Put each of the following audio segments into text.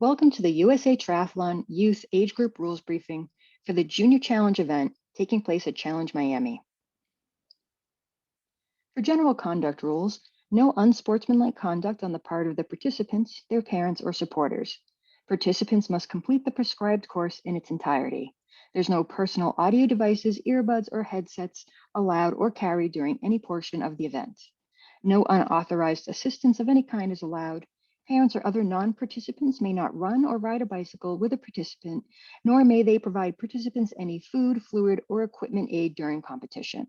Welcome to the USA Triathlon Youth Age Group Rules Briefing for the Junior Challenge event taking place at Challenge Miami. For general conduct rules, no unsportsmanlike conduct on the part of the participants, their parents, or supporters. Participants must complete the prescribed course in its entirety. There's no personal audio devices, earbuds, or headsets allowed or carried during any portion of the event. No unauthorized assistance of any kind is allowed. Parents or other non-participants may not run or ride a bicycle with a participant, nor may they provide participants any food, fluid, or equipment aid during competition.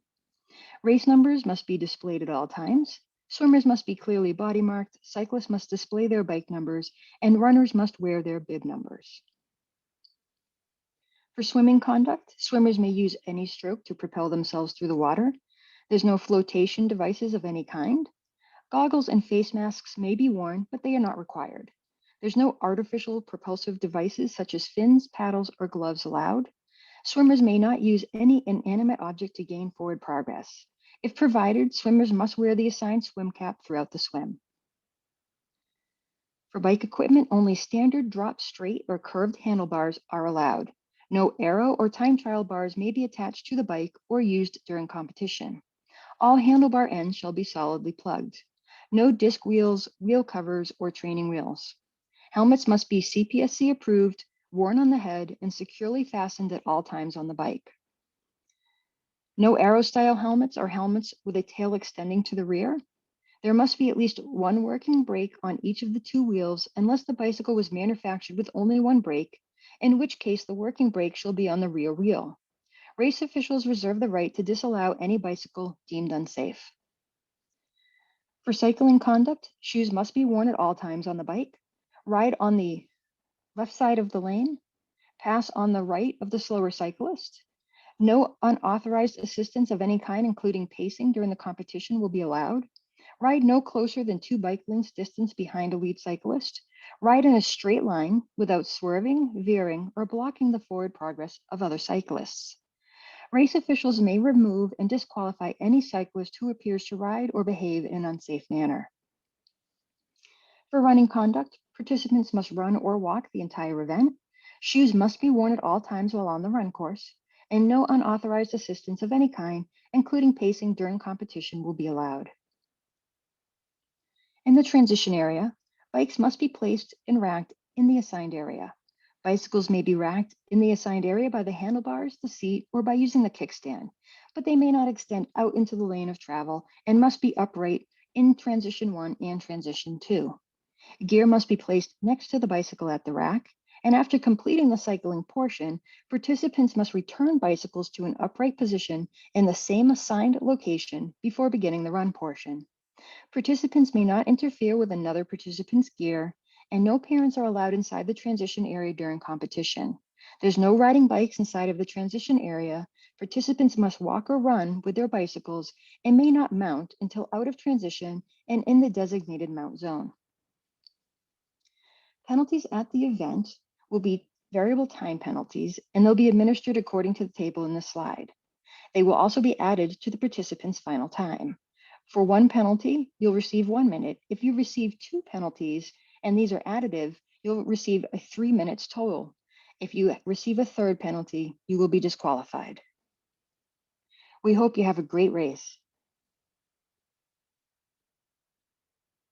Race numbers must be displayed at all times. Swimmers must be clearly body marked, cyclists must display their bike numbers, and runners must wear their bib numbers. For swimming conduct, swimmers may use any stroke to propel themselves through the water. There's no flotation devices of any kind. Goggles and face masks may be worn, but they are not required. There's no artificial propulsive devices such as fins, paddles, or gloves allowed. Swimmers may not use any inanimate object to gain forward progress. If provided, swimmers must wear the assigned swim cap throughout the swim. For bike equipment, only standard drop straight or curved handlebars are allowed. No arrow or time trial bars may be attached to the bike or used during competition. All handlebar ends shall be solidly plugged. No disc wheels, wheel covers, or training wheels. Helmets must be CPSC approved, worn on the head, and securely fastened at all times on the bike. No arrow-style helmets or helmets with a tail extending to the rear. There must be at least one working brake on each of the two wheels unless the bicycle was manufactured with only one brake, in which case the working brake shall be on the rear wheel. Race officials reserve the right to disallow any bicycle deemed unsafe. For cycling conduct, shoes must be worn at all times on the bike, ride on the left side of the lane, pass on the right of the slower cyclist. No unauthorized assistance of any kind, including pacing during the competition, will be allowed. Ride no closer than 2 bike lengths distance behind a lead cyclist. Ride in a straight line without swerving, veering, or blocking the forward progress of other cyclists. Race officials may remove and disqualify any cyclist who appears to ride or behave in an unsafe manner. For running conduct, participants must run or walk the entire event. Shoes must be worn at all times while on the run course, and no unauthorized assistance of any kind, including pacing during competition, will be allowed. In the transition area, bikes must be placed and racked in the assigned area. Bicycles may be racked in the assigned area by the handlebars, the seat, or by using the kickstand, but they may not extend out into the lane of travel and must be upright in Transition 1 and Transition 2. Gear must be placed next to the bicycle at the rack, and after completing the cycling portion, participants must return bicycles to an upright position in the same assigned location before beginning the run portion. Participants may not interfere with another participant's gear, and no parents are allowed inside the transition area during competition. There's no riding bikes inside of the transition area. Participants must walk or run with their bicycles and may not mount until out of transition and in the designated mount zone. Penalties at the event will be variable time penalties, and they'll be administered according to the table in the slide. They will also be added to the participant's final time. For one penalty, you'll receive 1 minute. If you receive 2 penalties, and these are additive, you'll receive 3 minutes total. If you receive a third penalty, you will be disqualified. We hope you have a great race.